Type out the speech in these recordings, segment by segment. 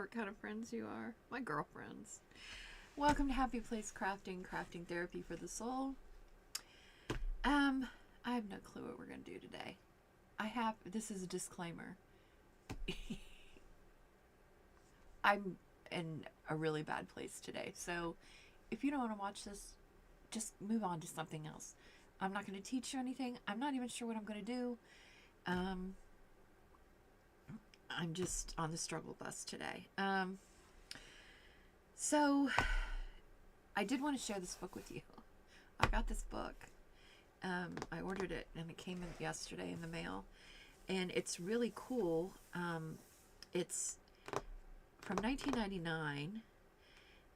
whatever kind of friends you are. My girlfriends. Welcome to Happy Place Crafting, Crafting Therapy for the Soul. I have no clue what we're going to do today. This is a disclaimer. I'm in a really bad place today. So if you don't want to watch this, just move on to something else. I'm not going to teach you anything. I'm not even sure what I'm going to do. I'm just on the struggle bus today. So I did want to share this book with you. I got this book. I ordered it and it came in yesterday in the mail, and it's really cool. It's from 1999,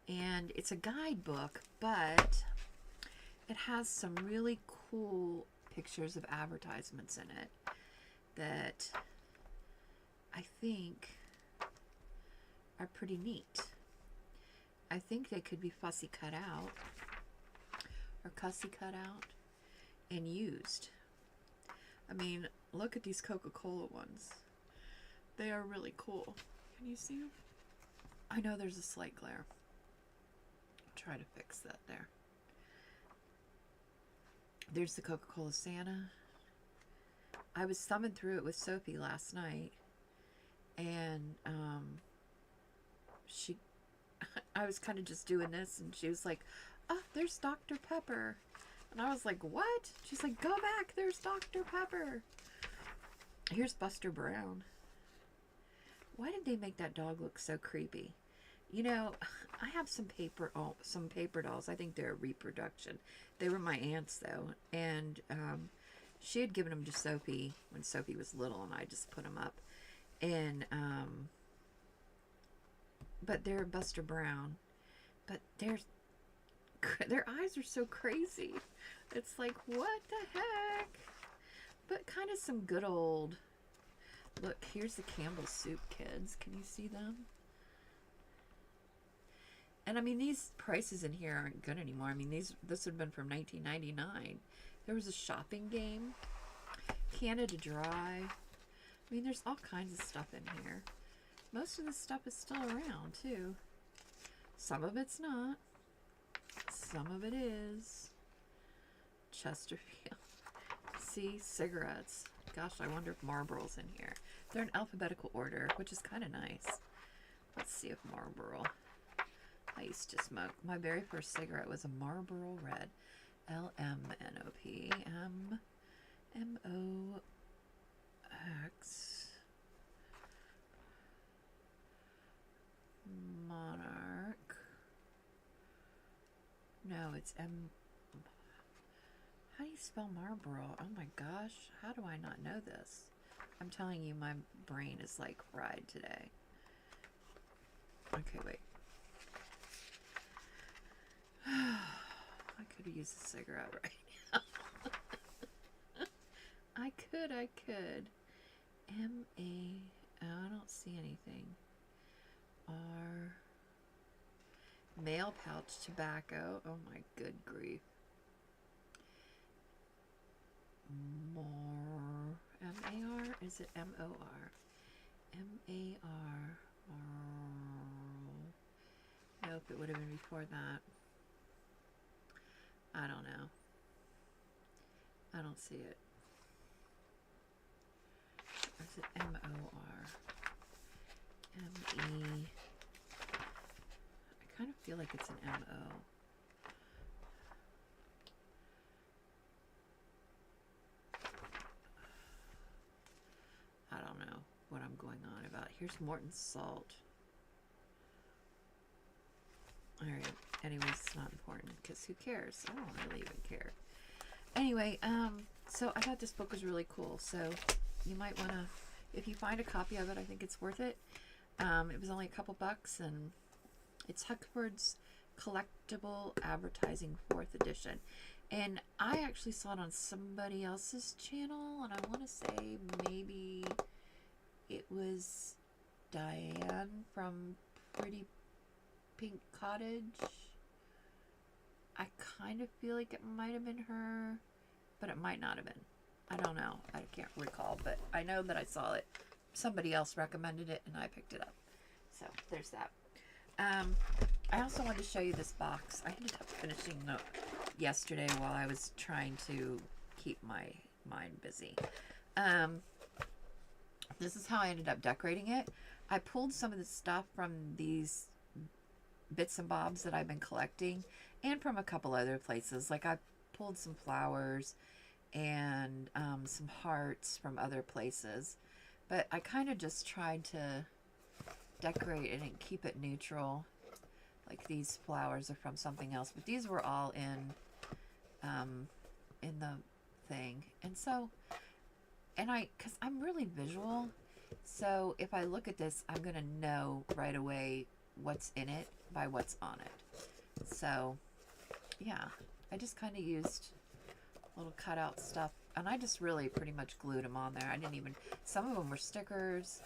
and it's a guidebook, but it has some really cool pictures of advertisements in it that I think are pretty neat. I think they could be fussy cut out or cussy cut out and used. I mean, look at these Coca-Cola ones. They are really cool. Can you see them? I know there's a slight glare. I'll try to fix that there. There's the Coca-Cola Santa. I was thumbing through it with Sophie last night, and I was kind of just doing this, and she was like, "Oh, there's Dr. Pepper." And I was like, "What?" She's like, "Go back, there's Dr. Pepper." Here's Buster Brown. Why did they make that dog look so creepy? You know, I have some paper dolls. I think they're a reproduction. They were my aunt's, though, and she had given them to Sophie when Sophie was little, and I just put them up. And but they're Buster Brown, but their eyes are so crazy. It's like, what the heck? But kind of some good old. Look, here's the Campbell's Soup kids. Can you see them? And I mean, these prices in here aren't good anymore. I mean, this would have been from 1999. There was a shopping game, Canada Dry. I mean, there's all kinds of stuff in here. Most of this stuff is still around, too. Some of it's not. Some of it is. Chesterfield. See, cigarettes. Gosh, I wonder if Marlboro's in here. They're in alphabetical order, which is kind of nice. Let's see if Marlboro. I used to smoke. My very first cigarette was a Marlboro Red. LMNOP. MOX. Monarch. No, it's M. How do you spell Marlboro? Oh my gosh, how do I not know this? I'm telling you, my brain is like fried today. Okay, wait. I could use a cigarette right now. I could. M-A, I don't see anything. R, mail pouch tobacco. Oh my good grief. More, M-A-R, is it M-O-R? M-A-R, nope, it would have been before that. I don't know. I don't see it. Or is it M-O-R? M-E. I kind of feel like it's an M-O. I don't know what I'm going on about. Here's Morton's Salt. Alright, anyways, it's not important, because who cares? I don't really even care. Anyway, so I thought this book was really cool, so you might want to, if you find a copy of it, I think it's worth it. It was only a couple bucks, and it's Huckford's Collectible Advertising 4th edition. And I actually saw it on somebody else's channel, and I want to say maybe it was Diane from Pretty Pink Cottage. I kind of feel like it might have been her, but it might not have been. I don't know. I can't recall, but I know that I saw it. Somebody else recommended it, and I picked it up. So there's that. I also wanted to show you this box. I ended up finishing it yesterday while I was trying to keep my mind busy. This is how I ended up decorating it. I pulled some of the stuff from these bits and bobs that I've been collecting, and from a couple other places. Like I pulled some flowers and some hearts from other places. But I kind of just tried to decorate it and keep it neutral. Like these flowers are from something else, but these were all in the thing. And so, because I'm really visual, so if I look at this, I'm gonna know right away what's in it by what's on it. So yeah, I just kind of used little cutout stuff, and I just really pretty much glued them on there. I didn't even, some of them were stickers.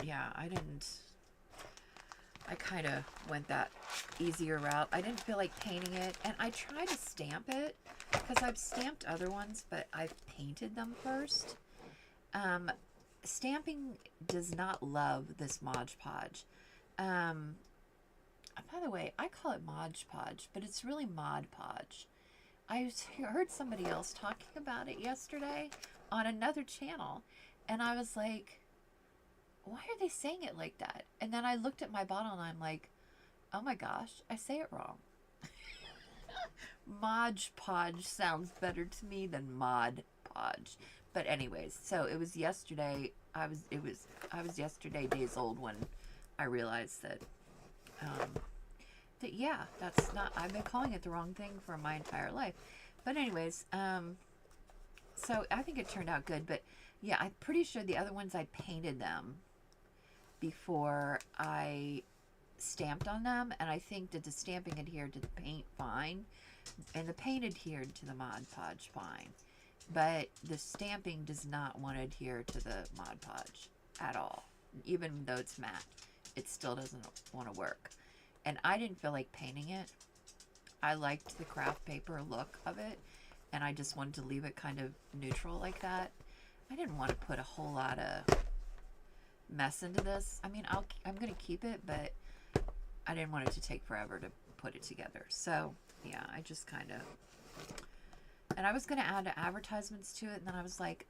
Yeah, I kind of went that easier route. I didn't feel like painting it, and I tried to stamp it because I've stamped other ones, but I've painted them first. Stamping does not love this Mod Podge. By the way, I call it Mod Podge, but it's really Mod Podge. I heard somebody else talking about it yesterday on another channel, and I was like, why are they saying it like that? And then I looked at my bottle and I'm like, oh my gosh, I say it wrong. Mod Podge sounds better to me than Mod Podge. But anyways, so it was yesterday. I was yesterday days old when I realized that yeah, that's not, I've been calling it the wrong thing for my entire life. But anyways, so I think it turned out good. But yeah, I'm pretty sure the other ones I painted them before I stamped on them, and I think that the stamping adhered to the paint fine, and the paint adhered to the Mod Podge fine. But the stamping does not want to adhere to the Mod Podge at all. Even though it's matte, it still doesn't want to work. And I didn't feel like painting it. I liked the craft paper look of it, and I just wanted to leave it kind of neutral like that. I didn't want to put a whole lot of mess into this. I mean, I'm going to keep it, but I didn't want it to take forever to put it together. So, yeah, I just kind of... And I was going to add advertisements to it, and then I was like,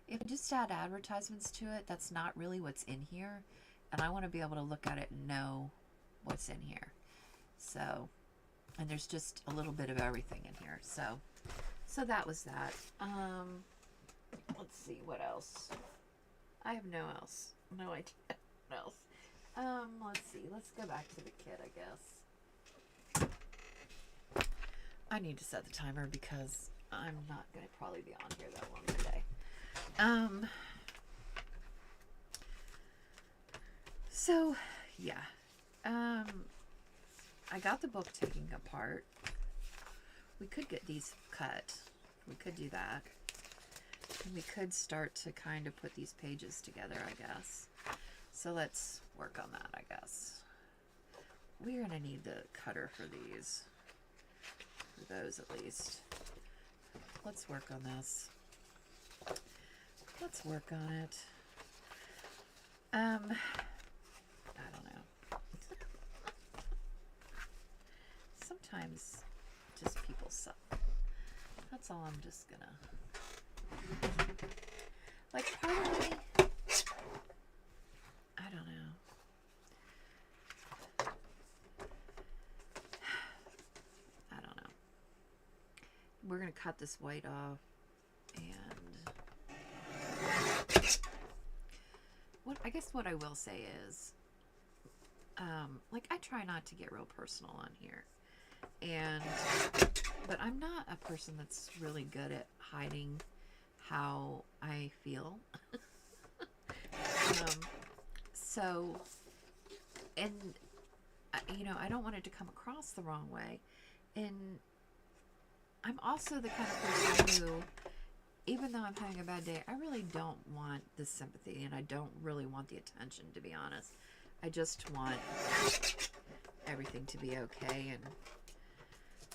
if I just add advertisements to it, that's not really what's in here. And I want to be able to look at it and know what's in here. So, and there's just a little bit of everything in here. So that was that. Let's see, what else? I have no idea what else. Let's see, let's go back to the kit, I guess. I need to set the timer because I'm not going to probably be on here that long today. So, yeah. I got the book taken apart. We could get these cut. We could do that. And we could start to kind of put these pages together, I guess. So let's work on that, I guess. We're going to need the cutter for these. For those, at least. Let's work on this. Let's work on it. I don't know. Sometimes just people suck. That's all I'm just gonna... Like, part of me... I don't know. I don't know. We're gonna cut this white off, and... I guess what I will say is, like, I try not to get real personal on here. But I'm not a person that's really good at hiding how I feel. So, and, you know, I don't want it to come across the wrong way. And I'm also the kind of person who, even though I'm having a bad day, I really don't want the sympathy, and I don't really want the attention, to be honest. I just want everything to be okay. And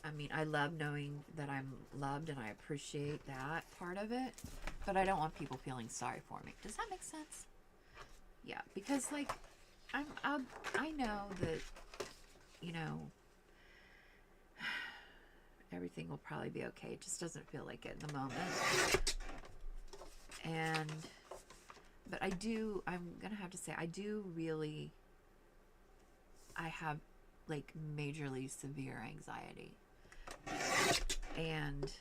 I mean, I love knowing that I'm loved, and I appreciate that part of it, but I don't want people feeling sorry for me. Does that make sense? Yeah, because like I know that, you know, everything will probably be okay. It just doesn't feel like it in the moment. And but I'm gonna have to say, I have like majorly severe anxiety. And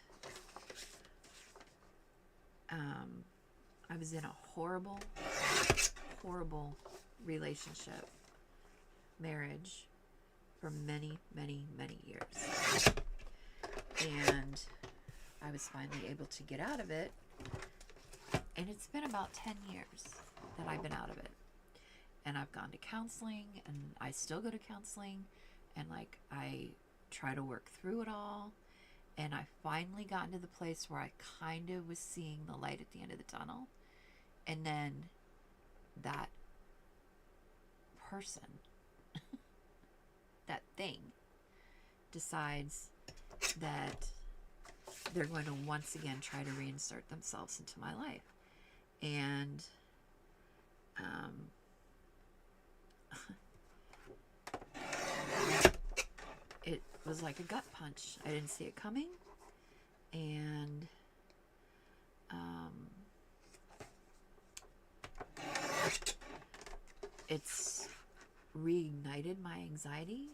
I was in a horrible, horrible relationship, marriage, for many, many, many years. And I was finally able to get out of it. And it's been about 10 years that I've been out of it. And I've gone to counseling, and I still go to counseling, and like I try to work through it all. And I finally gotten to the place where I kind of was seeing the light at the end of the tunnel. And then that person, that thing, decides that they're going to once again try to reinsert themselves into my life. And it was like a gut punch. I didn't see it coming. And it's reignited my anxiety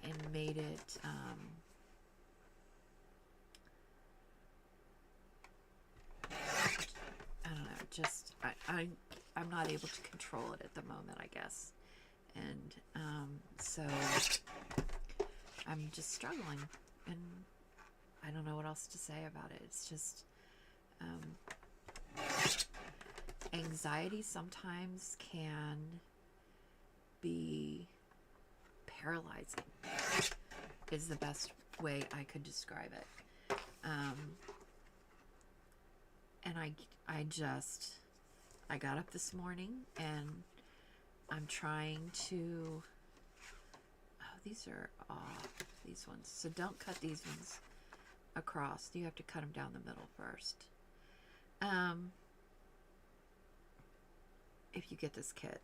and made it I don't know, just I'm not able to control it at the moment, I guess. And so I'm just struggling, and I don't know what else to say about it. It's just anxiety sometimes can be paralyzing, is the best way I could describe it. And I got up this morning, and I'm trying to, these are off, these ones. So don't cut these ones across. You have to cut them down the middle first. If you get this kit,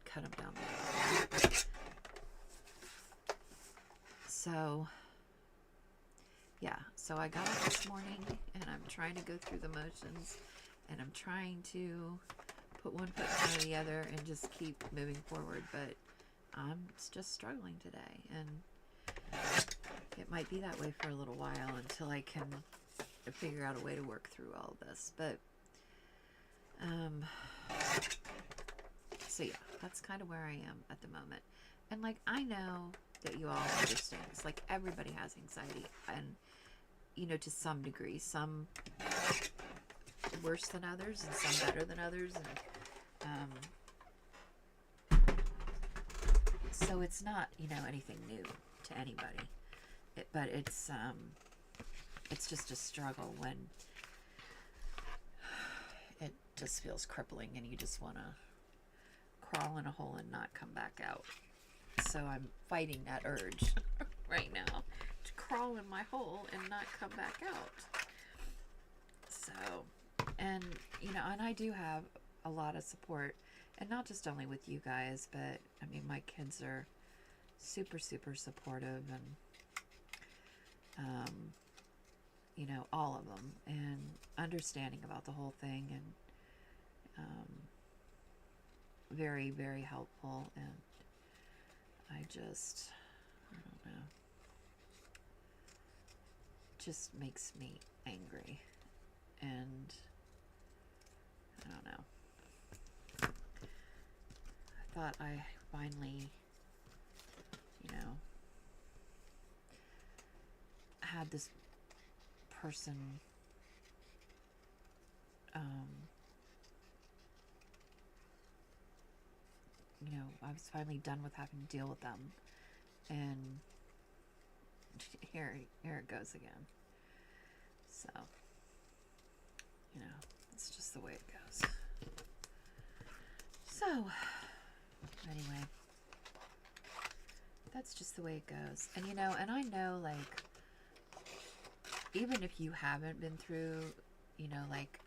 cut them down the middle. So, yeah. So I got up this morning, and I'm trying to go through the motions, and I'm trying to put one foot in front of the other and just keep moving forward. But I'm just struggling today, and it might be that way for a little while until I can figure out a way to work through all of this. But so yeah, that's kind of where I am at the moment. And like, I know that you all understand this. Like, everybody has anxiety, and you know, to some degree, some worse than others, and some better than others, and so it's not, you know, anything new to anybody. But it's just a struggle when it just feels crippling, and you just want to crawl in a hole and not come back out. So I'm fighting that urge right now to crawl in my hole and not come back out. So, and you know, and I do have a lot of support, and not just only with you guys, but I mean, my kids are super, super supportive, and you know, all of them, and understanding about the whole thing, and very, very helpful. And I don't know, just makes me angry, and I don't know. I thought I finally, you know, had this person, you know, I was finally done with having to deal with them, and here it goes again. So, you know, it's just the way it goes. So, anyway, that's just the way it goes. And you know, and I know, like, even if you haven't been through, you know, like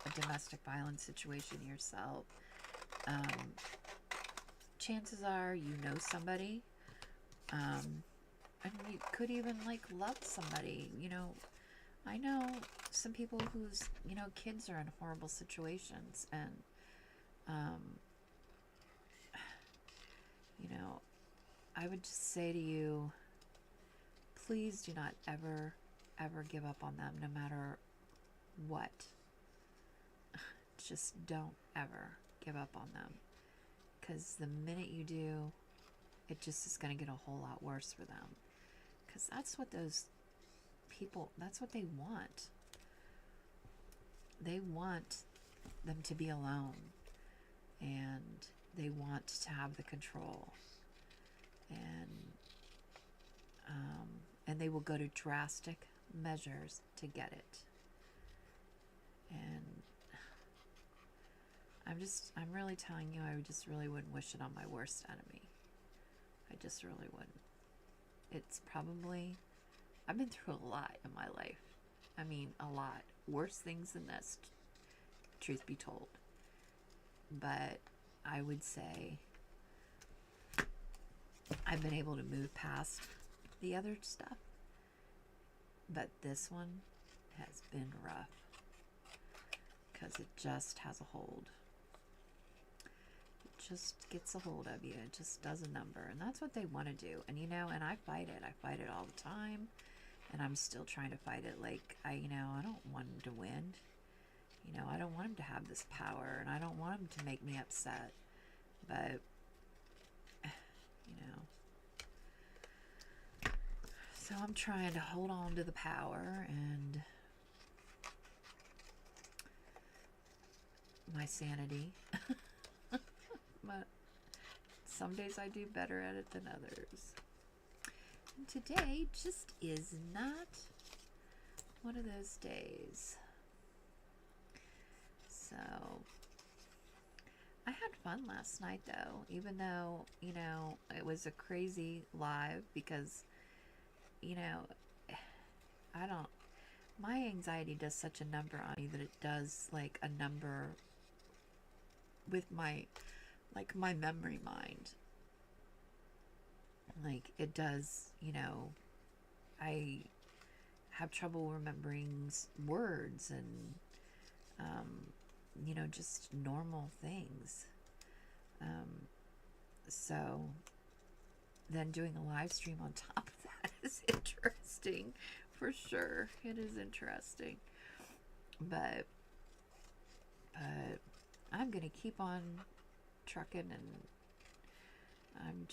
a domestic violence situation yourself, um, chances are you know somebody, and you could even like love somebody. You know, I know some people whose, you know, kids are in horrible situations, and um, you know, I would just say to you, please do not ever, ever give up on them, no matter what. Just don't ever give up on them, because the minute you do, it just is going to get a whole lot worse for them, because that's what those people, that's what they want. They want them to be alone, and they want to have the control, and they will go to drastic measures to get it. And I'm really telling you, I just really wouldn't wish it on my worst enemy. I just really wouldn't. It's probably, I've been through a lot in my life. I mean, a lot. Worse things than this, truth be told. But I would say I've been able to move past the other stuff. But this one has been rough, because it just has a hold. It just gets a hold of you. It just does a number. And that's what they want to do. And, you know, and I fight it. I fight it all the time. And I'm still trying to fight it. Like, I don't want him to win. You know, I don't want him to have this power. And I don't want him to make me upset. But, you know. So I'm trying to hold on to the power and my sanity. But some days I do better at it than others. And today just is not one of those days. So I had fun last night, though, even though, you know, it was a crazy live, because, you know, my anxiety does such a number on me that it does like a number with my, like, my memory mind. Like, it does, you know, I have trouble remembering words and, you know, just normal things. So then doing a live stream on top of that is interesting, for sure. It is interesting. But I'm going to keep on trucking, and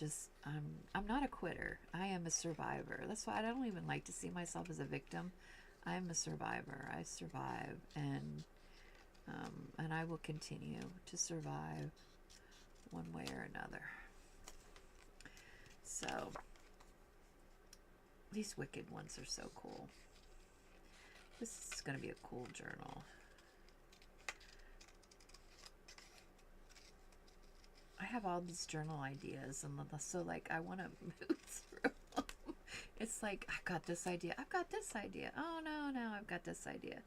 I'm not a quitter. I am a survivor. That's why I don't even like to see myself as a victim. I'm a survivor. I survive, and I will continue to survive one way or another. So these wicked ones are so cool. This is going to be a cool journal. I have all these journal ideas, and so, like, I want to move through them. It's like, I've got this idea. I've got this idea. Oh, no, I've got this idea.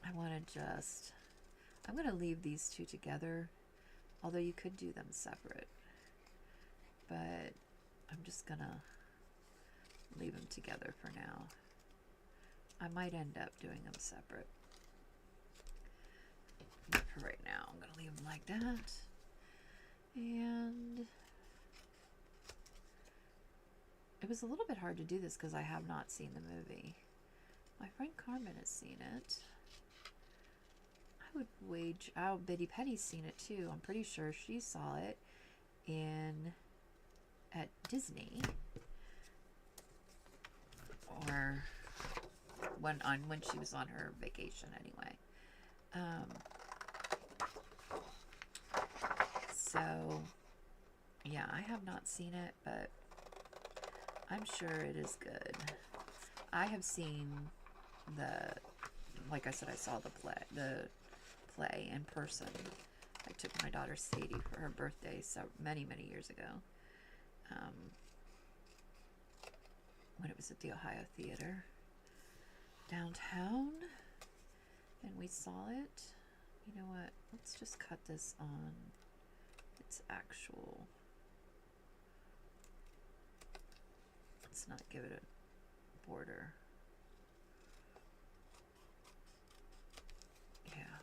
I want to just, I'm going to leave these two together, although you could do them separate. But I'm just going to leave them together for now. I might end up doing them separate. But for right now, I'm going to leave them like that. And it was a little bit hard to do this because I have not seen the movie. My friend Carmen has seen it. I would wager, Bitty Petty's seen it too. I'm pretty sure she saw it at Disney, or when she was on her vacation anyway. So yeah, I have not seen it, but I'm sure it is good. I have seen like I said, I saw the play in person. I took my daughter Sadie for her birthday many years ago, when it was at the Ohio Theater downtown, and we saw it. You know what? Let's just cut this on its actual. Let's not give it a border. Yeah.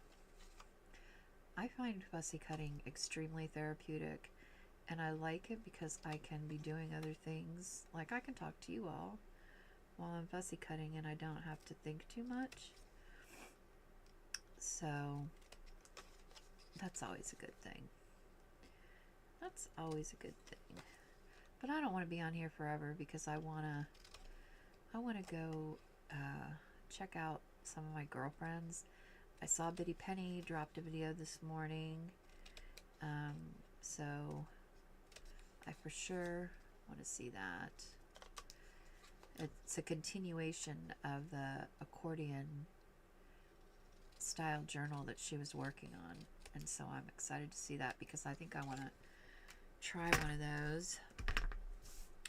I find fussy cutting extremely therapeutic, and I like it because I can be doing other things. Like I can talk to you all while I'm fussy cutting and I don't have to think too much. So that's always a good thing. That's always a good thing. But I don't want to be on here forever because I want to go check out some of my girlfriends. I saw Bitty Penny dropped a video this morning. So I for sure want to see that. It's a continuation of the accordion style journal that she was working on, and so I'm excited to see that because I think I want to try one of those.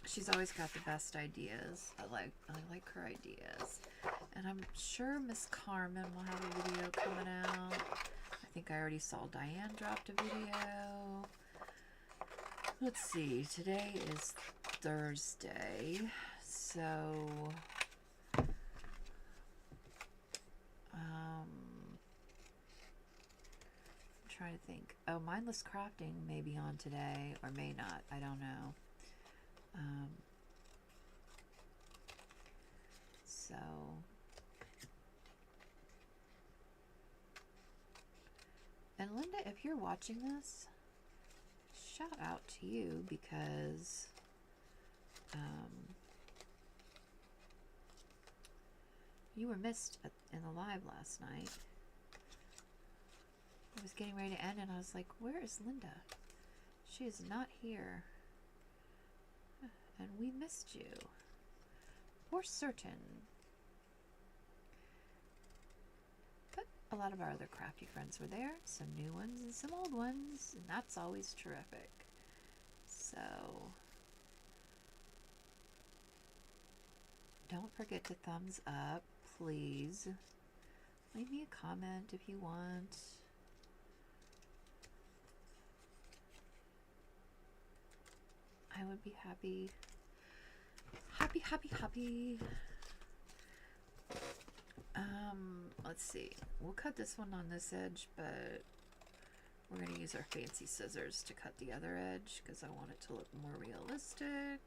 She's always got the best ideas. I like her ideas, and I'm sure Miss Carmen will have a video coming out. I think I already saw Diane dropped a video. Let's see, today is Thursday, so I'm trying to think. Oh, mindless crafting may be on today or may not. I don't know. So and Linda, if you're watching this, shout out to you because you were missed in the live last night. I was getting ready to end and I was like, where is Linda? She is not here. And we missed you. For certain. But a lot of our other crafty friends were there. Some new ones and some old ones. And that's always terrific. So don't forget to thumbs up, please. Leave me a comment if you want. I would be happy. Happy. Let's see. We'll cut this one on this edge, but we're going to use our fancy scissors to cut the other edge because I want it to look more realistic.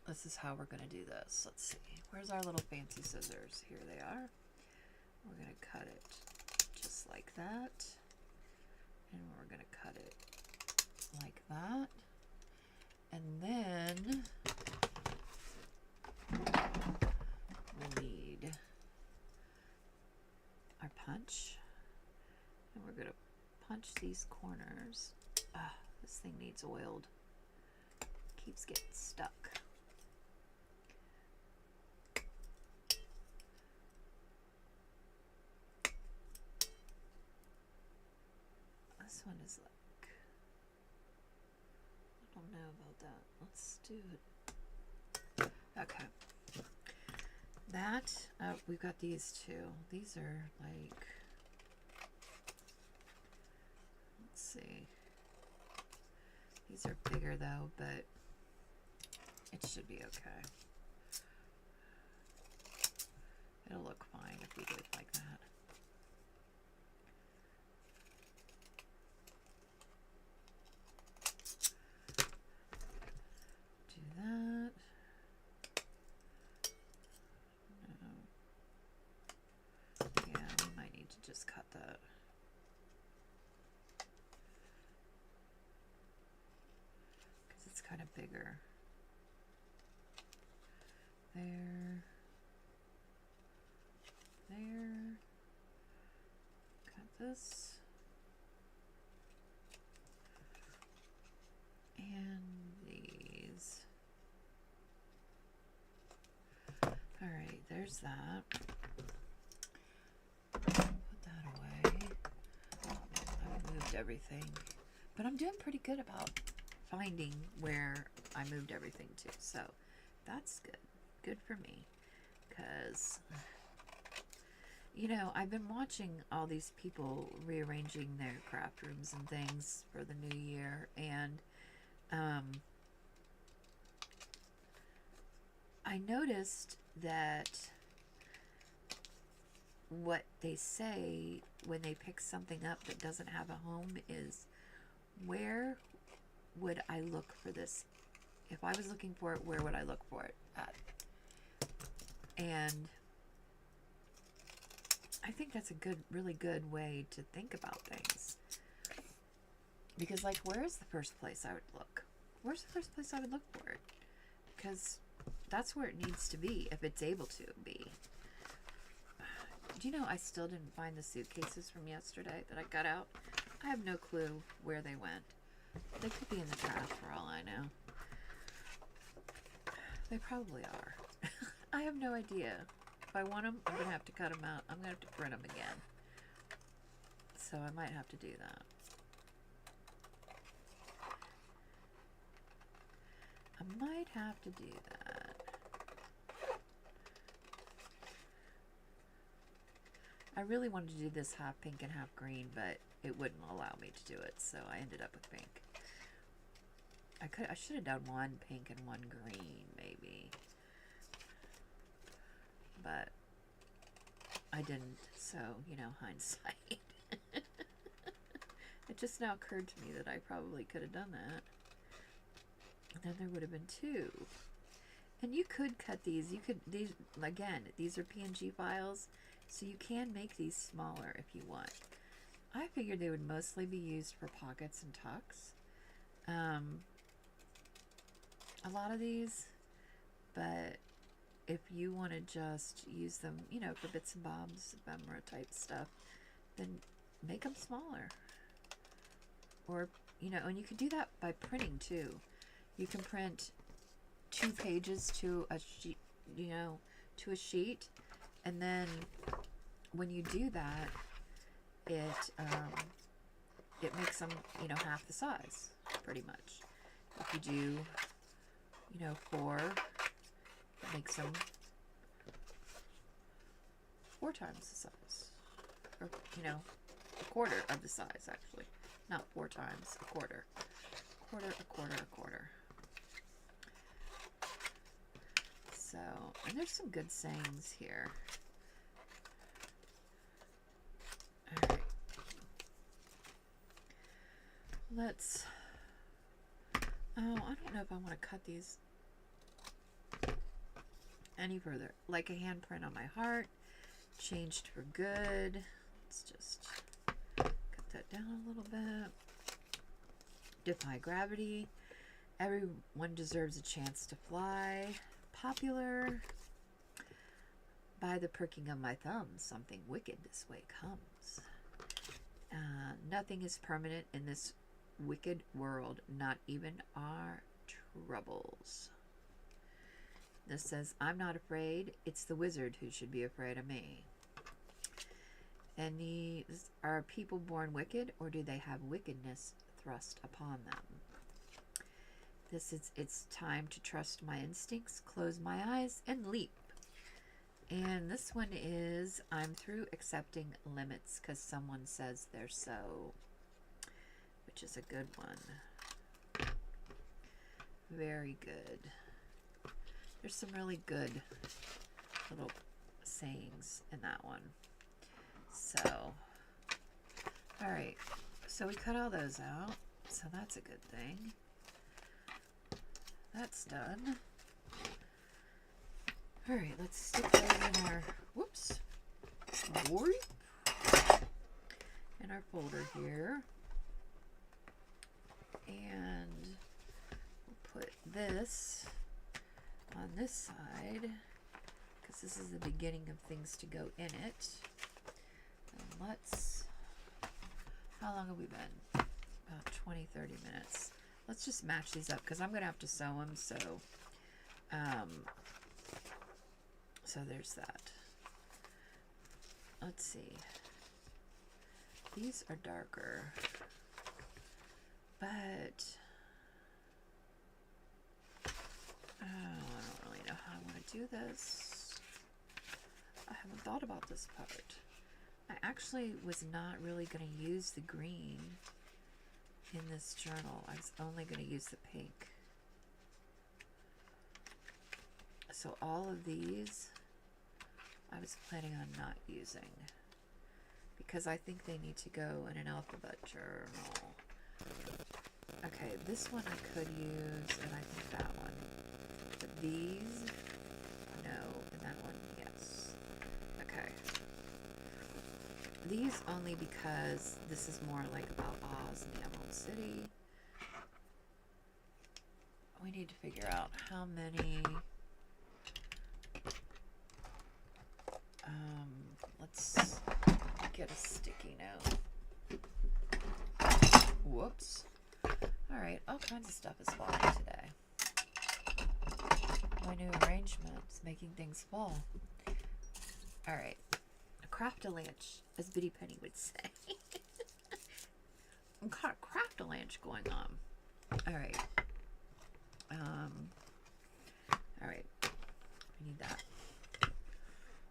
This is how we're going to do this. Let's see. Where's our little fancy scissors? Here they are. We're going to cut it just like that. And we're going to cut it like that. And then we'll need our punch. And we're going to punch these corners. This thing needs oiled. Keeps getting stuck. This one is like, I don't know about that. Let's do it. Okay. That, we've got these two. These are like, let's see. These are bigger though, but it should be okay. It'll look fine if we do it like that. That. No. Yeah, we might need to just cut that. Because it's kind of bigger. There. Cut this. And these. Alright, there's that. Put that away. I've moved everything. But I'm doing pretty good about finding where I moved everything to. So that's good. Good for me. Because You know, I've been watching all these people rearranging their craft rooms and things for the new year, and um, I noticed that what they say when they pick something up that doesn't have a home is, where would I look for this? If I was looking for it, where would I look for it at? And I think that's a really good way to think about things. Because, like, where's the first place I would look? Where's the first place I would look for it? Because that's where it needs to be, if it's able to be. Do you know I still didn't find the suitcases from yesterday that I got out? I have no clue where they went. They could be in the trash for all I know. They probably are. I have no idea. If I want them, I'm going to have to cut them out. I'm going to have to print them again. So I might have to do that. I might have to do that. I really wanted to do this half pink and half green, but it wouldn't allow me to do it, so I ended up with pink. I should have done one pink and one green, maybe. But I didn't, so, you know, hindsight. It just now occurred to me that I probably could have done that. And then there would have been two. And you could cut these. You could, these, again, these are PNG files, so you can make these smaller if you want. I figured they would mostly be used for pockets and tucks. A lot of these, but if you want to just use them, you know, for bits and bobs, ephemera type stuff, then make them smaller. Or, you know, and you can do that by printing too. You can print 2 pages to a sheet, you know, to a sheet, and then when you do that, it makes them, you know, half the size, pretty much. If you do, you know, 4, it makes them 4 times the size, or, you know, a quarter of the size, actually. Not 4 times, a quarter. Quarter, a quarter, a quarter. So, and there's some good sayings here. Alright. Let's, oh, I don't know if I want to cut these any further. Like a handprint on my heart, changed for good. Let's just cut that down a little bit. Defy gravity. Everyone deserves a chance to fly. Popular. By the perking of my thumb, something wicked this way comes. Nothing is permanent in this wicked world, not even our troubles. This says, I'm not afraid. It's the wizard who should be afraid of me. And these, are people born wicked, or do they have wickedness thrust upon them? This is, it's time to trust my instincts, close my eyes, and leap. And this one is, I'm through accepting limits because someone says they're so, which is a good one. Very good. There's some really good little sayings in that one. So, all right. So we cut all those out. So that's a good thing. That's done. All right, let's stick those in our, whoops, in our folder here. And we'll put this on this side, because this is the beginning of things to go in it. And let's, how long have we been? About 20, 30 minutes. Let's just match these up, because I'm going to have to sew them, so, so there's that. Let's see. These are darker, but I don't really know how I want to do this. haven't thought about this part. I actually was not really going to use the green in this journal. I was only going to use the pink. So all of these I was planning on not using because I think they need to go in an alphabet journal. Okay, this one I could use, and I think that one. But these, no, and that one, yes. Okay. These only because this is more like about Oz and the Emerald City. We need to figure out how many. Let's get a sticky note. Whoops. Alright, all kinds of stuff is falling today. My new arrangements making things fall. Alright. Craft-a-lanch, as Biddy Penny would say. I've got a craft-a-lanch going on. Alright. Alright. We need that.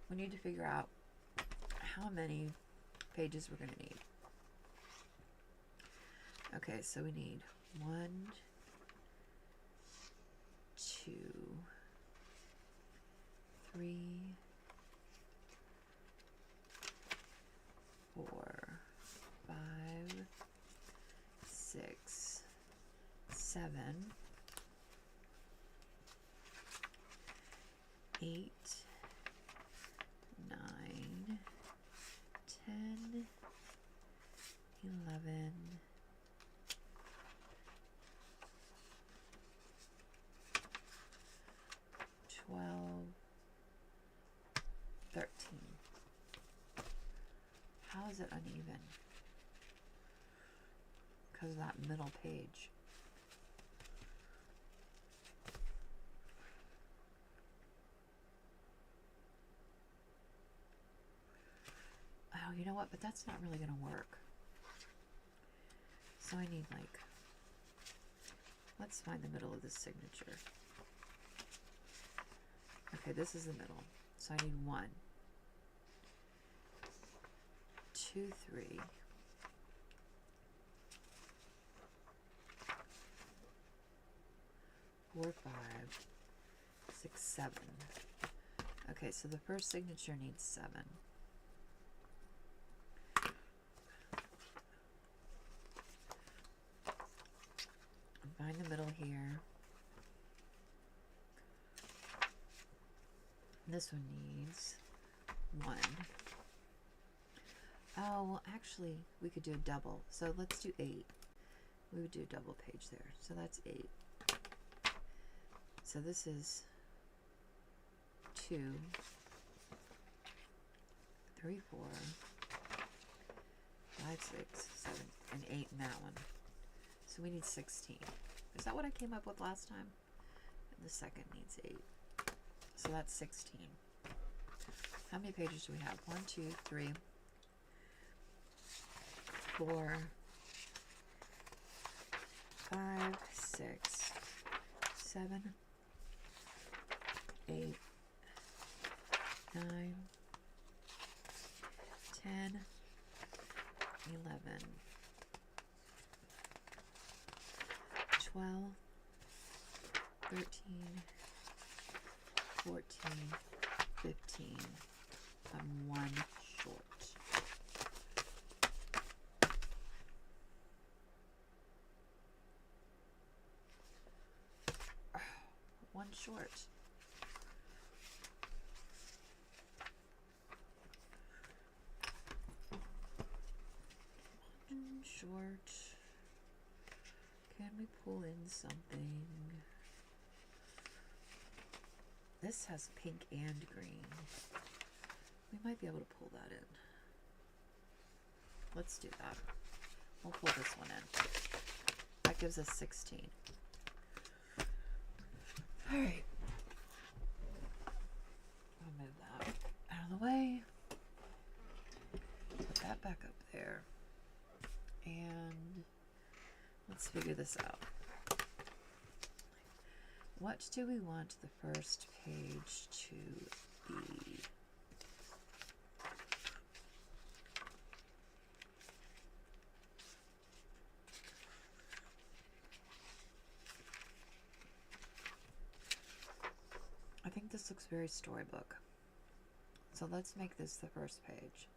We need to figure out how many pages we're going to need. Okay, so we need 1, 2, 3, 4, 5, 6, 7, 8, 9, 10, 11, 12, 13. How is it uneven? Because of that middle page. Oh, you know what? But that's not really going to work. So I need like, let's find the middle of this signature. Okay, this is the middle. So I need 1, 2, 3, 4, 5, 6, 7. Okay, so the first signature needs 7. Find the middle here. This one needs 1. Oh, well, actually, we could do a double. So let's do 8. We would do a double page there. So that's 8. So this is 2, 3, 4, 5, 6, 7, and 8 in that one. So we need 16. Is that what I came up with last time? And the second needs 8. So that's 16. How many pages do we have? 1, 2, 3, 4, 5, 6, 7, 8, 9, 10, 11, 12, 13, 14, 15. I'm 1 short. One short. One short. Can we pull in something? This has pink and green. We might be able to pull that in. Let's do that. We'll pull this one in. That gives us 16. Alright. I'll move that out of the way. Put that back up there. And let's figure this out. What do we want the first page to be? looks very storybook. So let's make this the first page.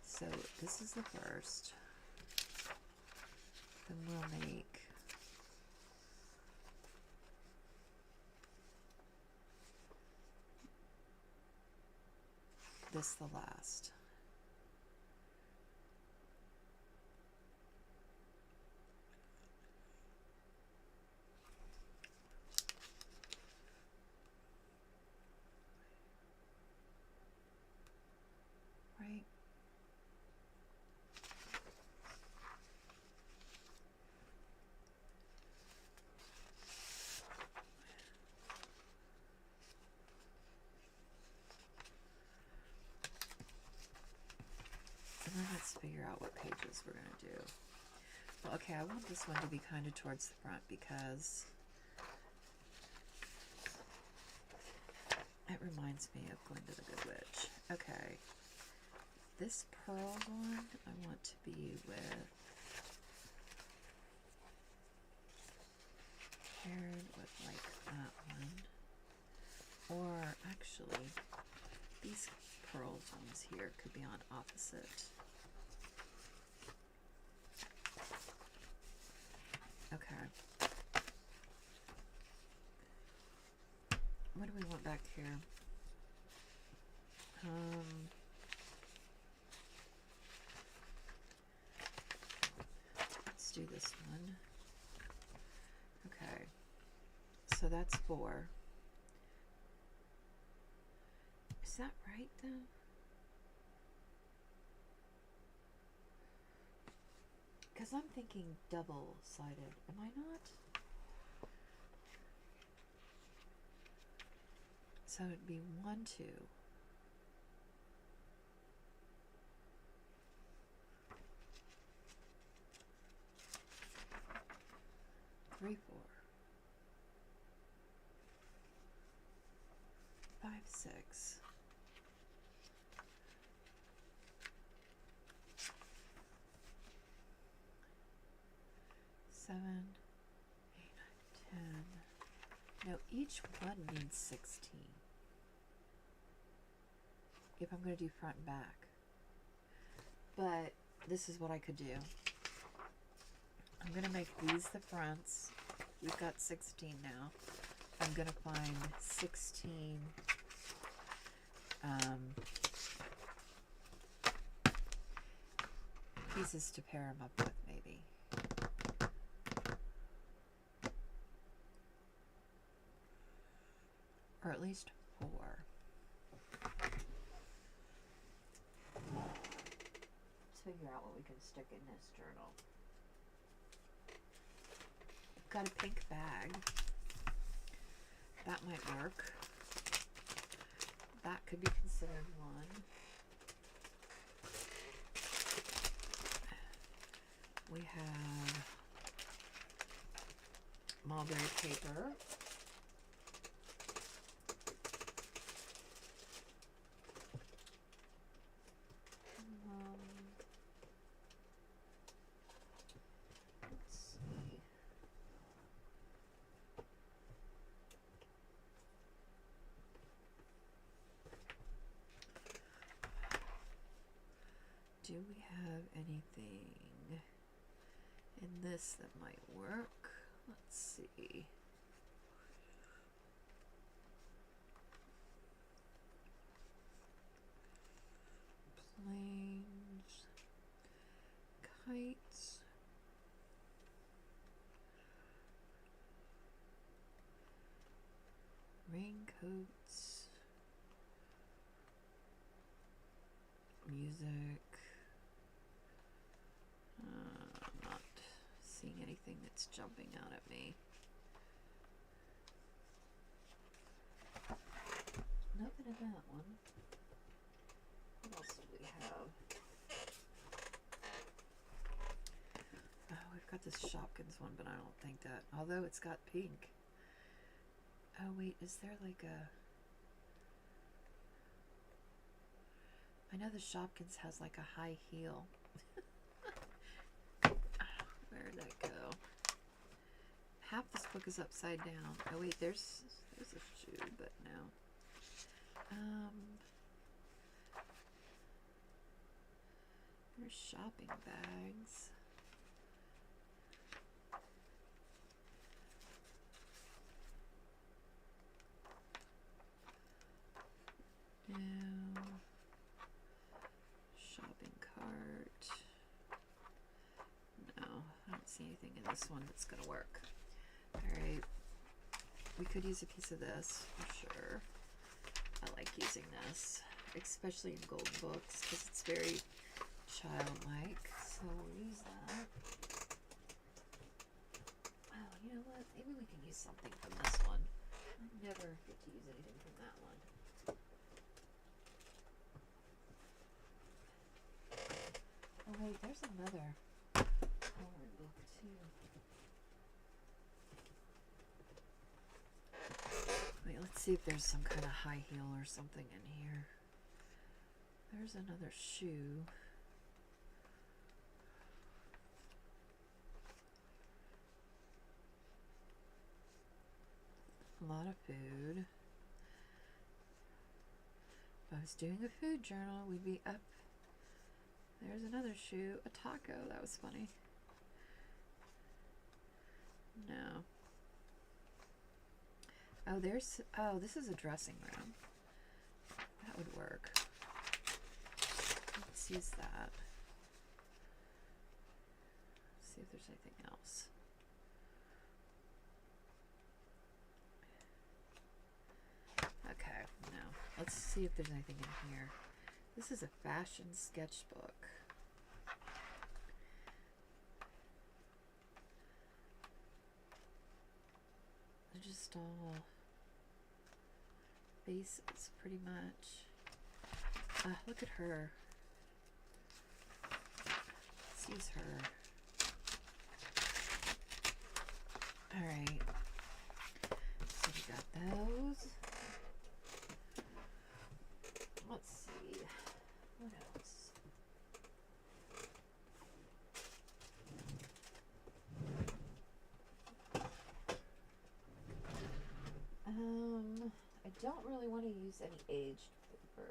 So this is the first. Then we'll make this the last. Right? And then let's figure out what pages we're going to do. Well, okay, I want this one to be kind of towards the front because it reminds me of Glinda the Good Witch. Okay, this pearl one I want to be with paired with like that one. Or actually, these pearls ones here could be on opposite. Okay. What do we want back here? Let's do this one. Okay. So that's 4. Is that right though? Because I'm thinking double-sided. Am I not? So it'd be 1, 2. 3, 4. 5, 6. 7, 8, 9, 10. No, each one needs 16. If I'm going to do front and back. But this is what I could do. I'm going to make these the fronts. We've got 16 now. I'm going to find 16 pieces to pair them up with, maybe. Or at least 4. Let's figure out what we can stick in this journal. I've got a pink bag. That might work. That could be considered one. We have mulberry paper. Let's see. Do we have anything in this that might work? Let's see. Planes, kites, raincoats, music. I'm not seeing anything that's jumping out at me. Nothing in that one. What else do we have? Oh, we've got this Shopkins one, but I don't think that, although it's got pink. Oh wait, is there like a, I know the Shopkins has like a high heel. Where did that go? half this book is upside down. Oh wait, there's a shoe, but no. There's shopping bags. No. Shopping cart. No, I don't see anything in this one that's gonna work. Alright. We could use a piece of this for sure. I like using this, especially in gold books, because it's very childlike. So we'll use that. Oh, you know what? Maybe we can use something from this one. I never get to use anything from that one. Oh wait, there's another colored book too. Wait, let's see if there's some kind of high heel or something in here. There's another shoe. A lot of food. If I was doing a food journal, we'd be up. There's another shoe. A taco. That was funny. No. Oh, this is a dressing room. That would work. Let's use that. See if there's anything else. Okay, no. Let's see if there's anything in here. This is a fashion sketchbook. They're just all faces, pretty much. Look at her. Let's use her. Alright. So we got those. Let's see. What else? I don't really want to use any aged paper.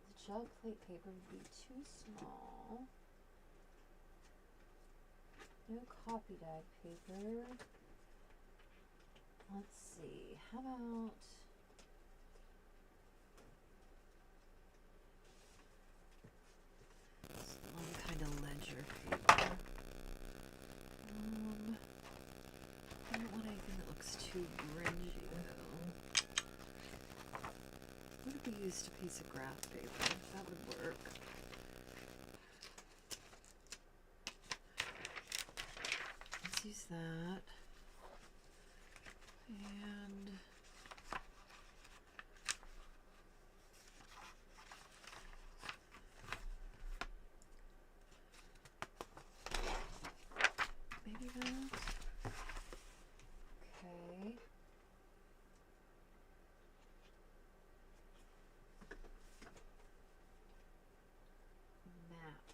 The gel plate paper would be too small. No copy dyed paper. Let's see. How about some kind of ledger paper? I don't want anything that looks too grungy though. What if we used a piece of graph paper? That would work. Let's use that. And maybe that. Okay. Map.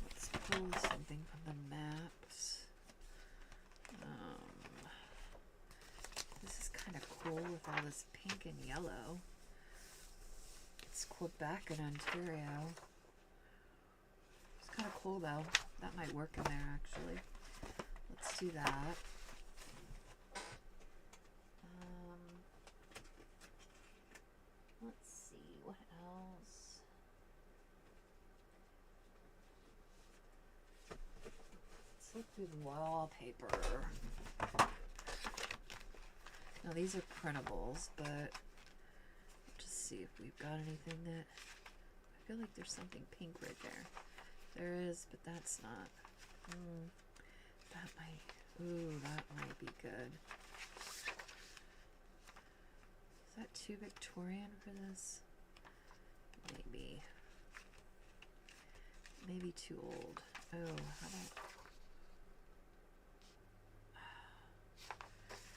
Let's pull something from the maps. This is kind of cool with all this pink and yellow. It's Quebec and Ontario. It's kind of cool though. That might work in there actually. Let's do that. Let's see, what else? Let's look through the wallpaper. Now these are printables, but just see if we've got anything that, I feel like there's something pink right there. There is, but that's not. That might be good. Is that too Victorian for this? Maybe. Maybe too old. Oh, how about,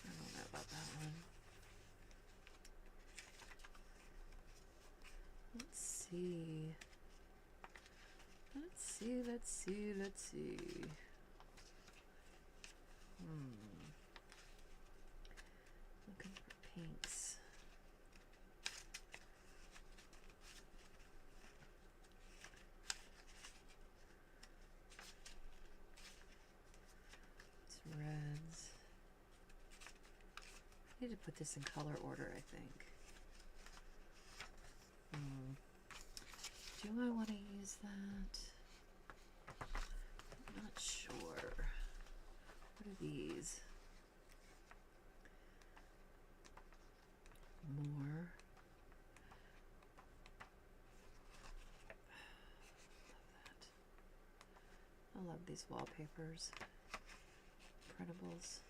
I don't know about that one. Let's see. Let's see, let's see, let's see. Looking for pinks. It's reds. I need to put this in color order, I think. Do I want to use that? I'm not sure. What are these? More. Love that. I love these wallpapers. Printables.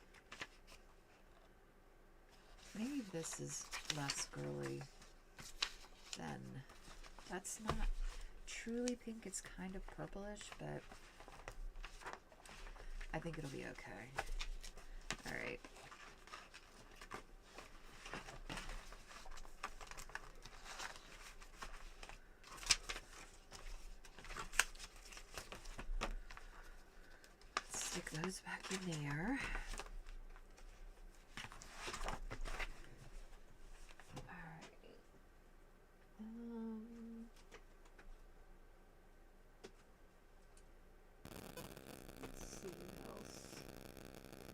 Maybe this is less girly than... That's not truly pink. It's kind of purplish, but I think it'll be okay. All right. Let's stick those back in there.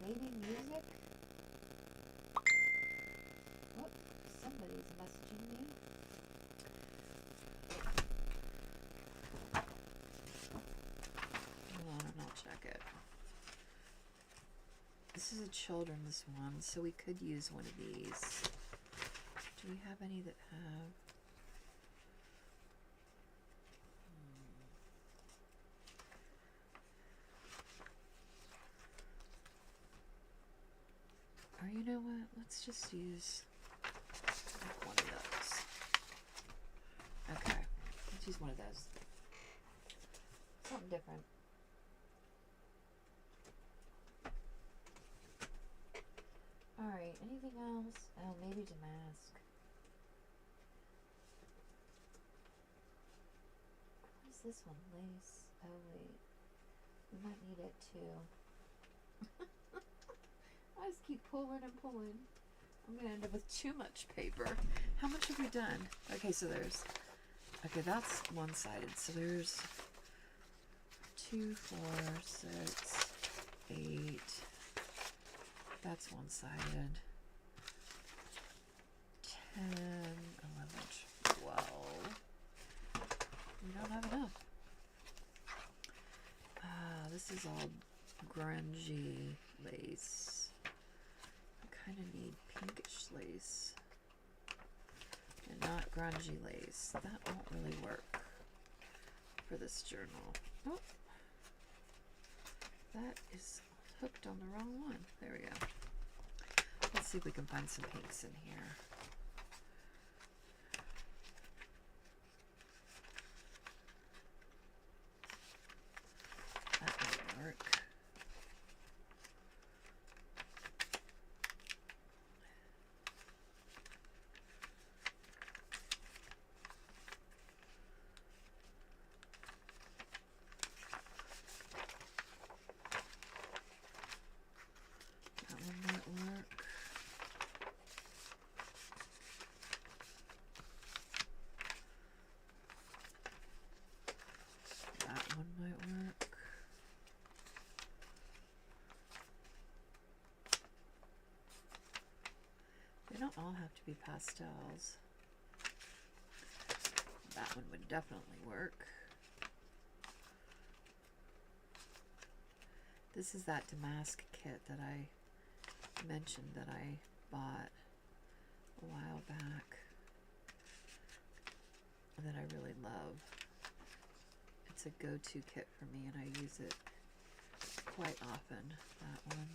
Maybe music? Oh, somebody's messaging me. Hold on, and I'll check it. This is a children's one, so we could use one of these. Do we have any that have... Or you know what? Let's just use one of those. Okay, let's use one of those. Something different. Alright, anything else? Oh, maybe damask. What is this one? Lace. Oh, wait. We might need it too. I just keep pulling and pulling. I'm going to end up with too much paper. How much have we done? Okay, so there's... Okay, that's one-sided. So there's 2, 4, 6, 8. That's one-sided. 10, 11, 12. We don't have enough. This is all grungy lace. Kind of need pinkish lace and not grungy lace. That won't really work for this journal. Oh, that is hooked on the wrong one. There we go. Let's see if we can find some pinks in here. That might work. All have to be pastels. That one would definitely work. This is that damask kit that I mentioned that I bought a while back that I really love. It's a go-to kit for me and I use it quite often, that one.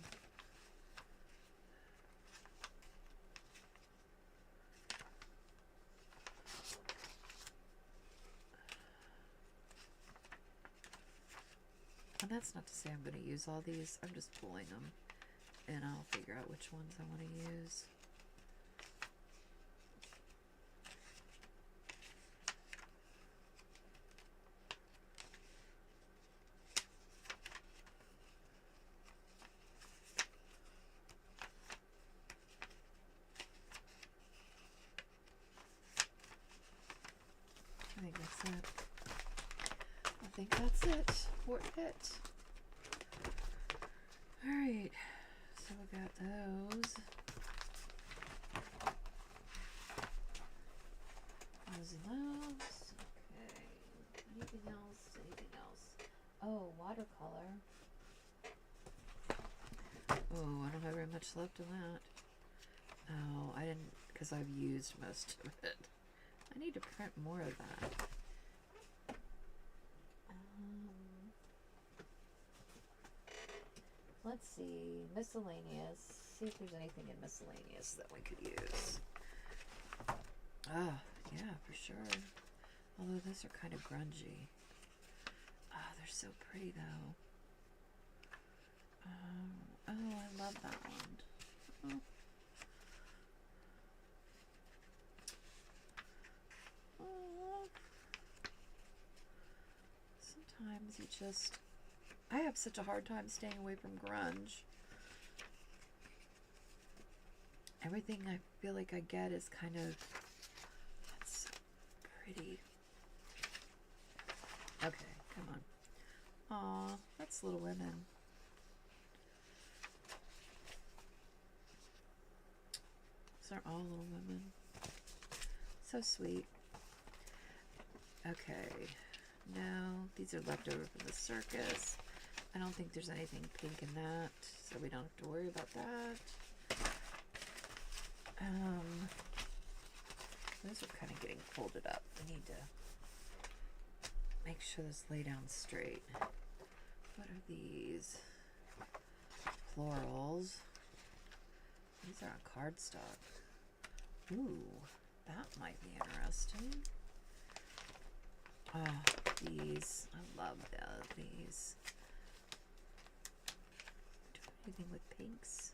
And that's not to say I'm going to use all these. I'm just pulling them and I'll figure out which ones I want to use. that's it for it. Alright, so we got those. Those and those. Okay. Anything else? Anything else? Oh, watercolor. Oh, I don't have very much left of that. Oh, I didn't, because I've used most of it. I need to print more of that. Let's see, miscellaneous. See if there's anything in miscellaneous that we could use. Oh, yeah, for sure. Although those are kind of grungy. Oh, they're so pretty though. Oh, I love that one. Oh. Oh. Sometimes you just... I have such a hard time staying away from grunge. Everything I feel like I get is kind of... That's so pretty. Okay, come on. Aw, that's Little Women. These are all Little Women. So sweet. Okay. No, these are left over from the circus. I don't think there's anything pink in that, so we don't have to worry about that. Those are kind of getting folded up. I need to make sure this lay down straight. What are these? Florals. These are on cardstock. Ooh, that might be interesting. Oh, these. I love these. Do anything with pinks?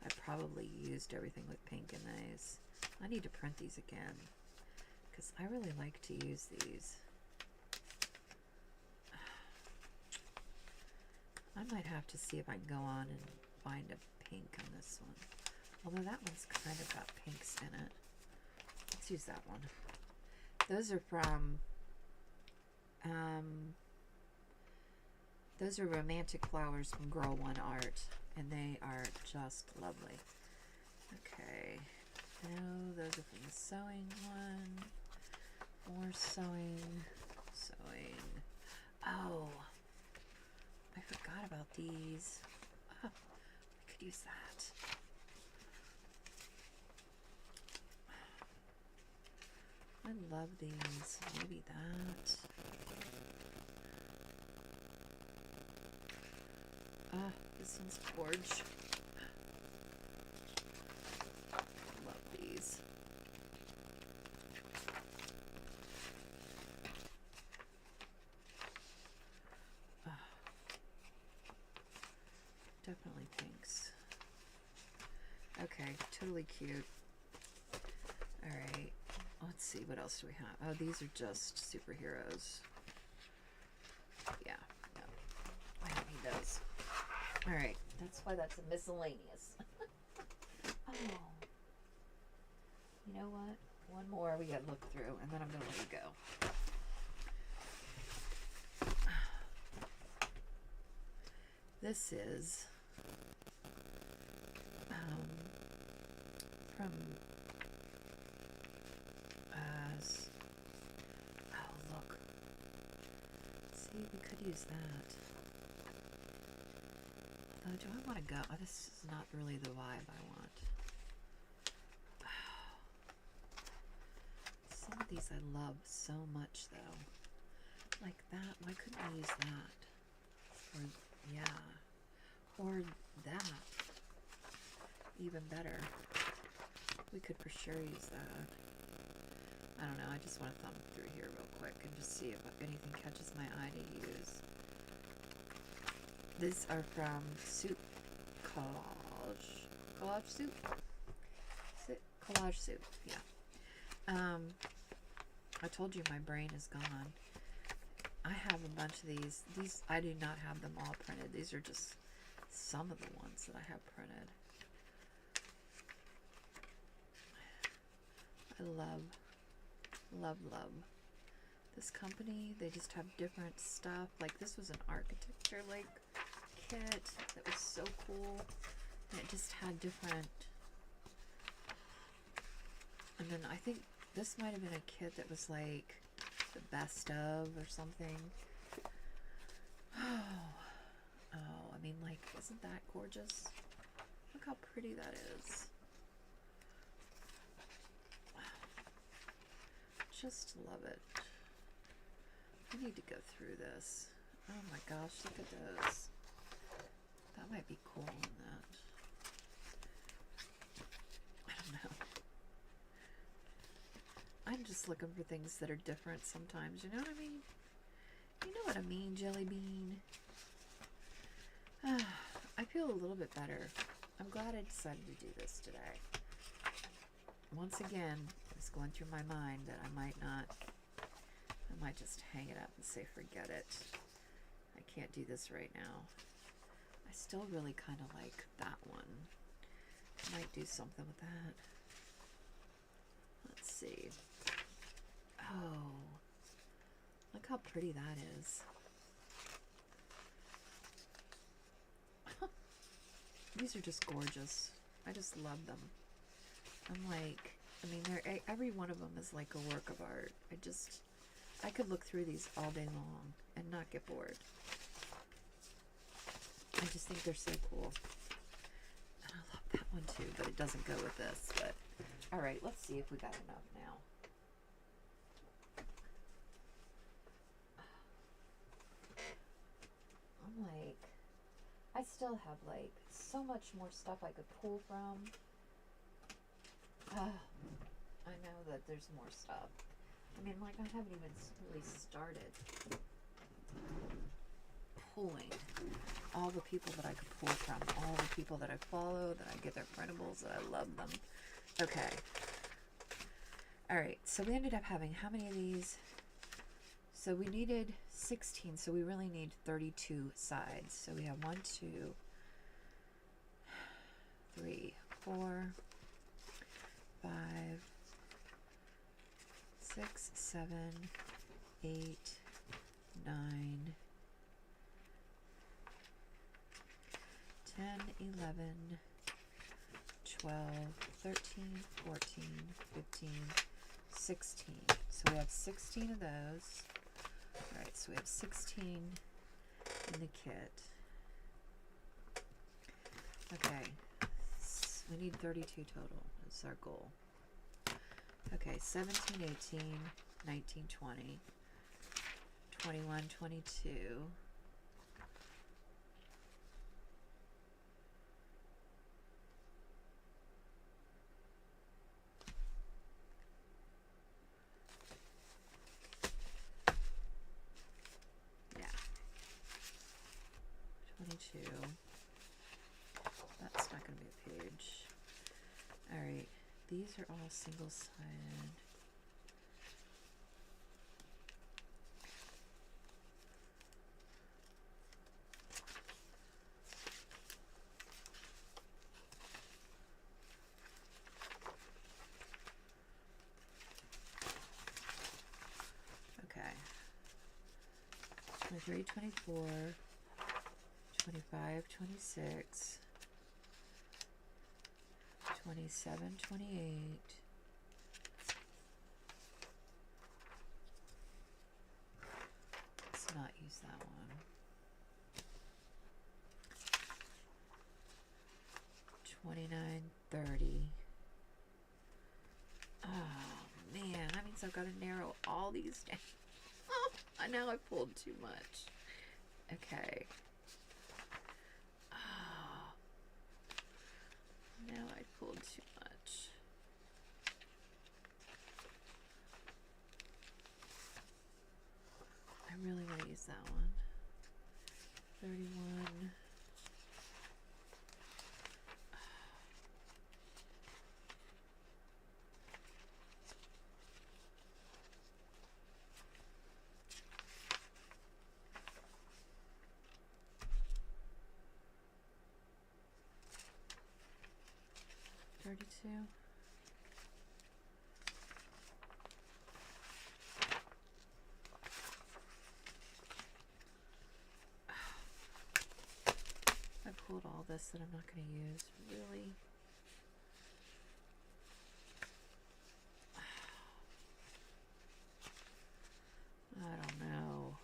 I probably used everything with pink in these. I need to print these again because I really like to use these. I might have to see if I can go on and find a pink on this one. Although that one's kind of got pinks in it. Let's use that one. Those are from... those are Romantic Flowers from Girl One Art, and they are just lovely. Okay, no, those are from the sewing one. More sewing. Oh, I forgot about these. Oh, I could use that. I love these. Maybe that. This one's Forge. Love these. Definitely pinks. Okay, totally cute. Alright, let's see, what else do we have? Oh, these are just superheroes. Yeah, no. I don't need those. Alright, that's why that's a miscellaneous. Oh. You know what? One more we gotta look through, and then I'm gonna let you go. This is from oh look, see, we could use that. Do I want to go? Oh, this is not really the vibe I want. Some of these I love so much though, like that. Why couldn't I use that? Or yeah, or that. Even better. We could for sure use that. I don't know, I just want to thumb through here real quick and just see if anything catches my eye to use. These are from Soup Collage. Collage Soup? Is it Collage Soup? Yeah. I told you my brain is gone. I have a bunch of these. These, I do not have them all printed. These are just some of the ones that I have printed. I love This company, they just have different stuff. Like this was an architecture like kit that was so cool. And it just had different. And then I think this might have been a kit that was like the best of or something. Oh, I mean, like, isn't that gorgeous? Look how pretty that is. Just love it. I need to go through this. Oh my gosh, look at those. That might be cool in that. I don't know. I'm just looking for things that are different sometimes, you know what I mean? You know what I mean, Jelly Bean? I feel a little bit better. I'm glad I decided to do this today. Once again, it's going through my mind that I might just hang it up and say forget it. I can't do this right now. I still really kind of like that one. I might do something with that. Let's see. Oh, look how pretty that is. These are just gorgeous. I just love them. I'm like, I mean, every one of them is like a work of art. I could look through these all day long and not get bored. I just think they're so cool. And I love that one too, but it doesn't go with this. But all right, let's see if we got enough now. I'm like, I still have like so much more stuff I could pull from. I know that there's more stuff. I mean, like, I haven't even really started pulling all the people that I could pull from, all the people that I follow, that I get their printables, that I love them. Okay. All right, so we ended up having how many of these? So we needed 16, so we really need 32 sides. So we have 1, 2, 3, 4, 5, 6, 7, 8, 9, 10, 11, 12, 13, 14, 15, 16. So we have 16 of those. All right, so we have 16 in the kit. Okay, we need 32 total. That's our goal. Okay, 17, 18, 19, 20, 21, 22. Yeah. 22. That's not going to be a page. All right. These are all single-sided. Okay. 23, 24, 25, 26, 27, 28, let's not use that one, 29, 30, oh man, that means I've got to narrow all these down. Oh, I know I pulled too much. Okay. Oh, now I pulled too much. I really want to use that one. 31. pulled all this that I'm not going to use. Really? I don't know.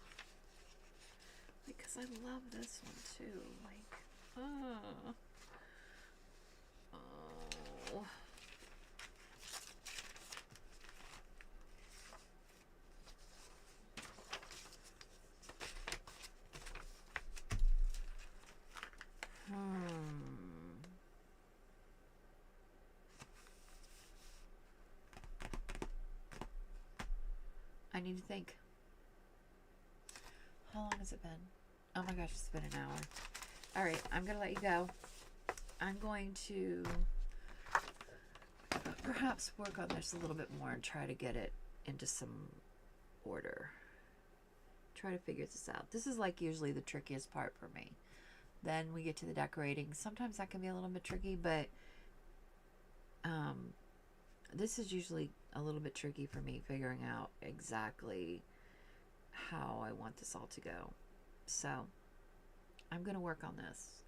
Because I love this one too. Like, oh. I need to think. How long has it been? Oh my gosh, it's been an hour. All right, I'm going to let you go. I'm going to perhaps work on this a little bit more and try to get it into some order. Try to figure this out. This is like usually the trickiest part for me. Then we get to the decorating. Sometimes that can be a little bit tricky, but this is usually a little bit tricky for me, figuring out exactly how I want this all to go. So I'm going to work on this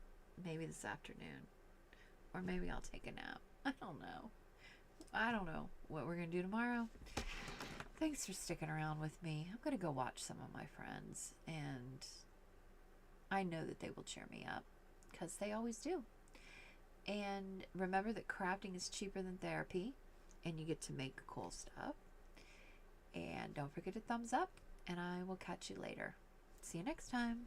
maybe this afternoon, or maybe I'll take a nap. I don't know what we're going to do tomorrow. Thanks for sticking around with me. I'm going to go watch some of my friends, and I know that they will cheer me up because they always do. And remember that crafting is cheaper than therapy, and you get to make cool stuff. And don't forget to thumbs up, and I will catch you later. See you next time.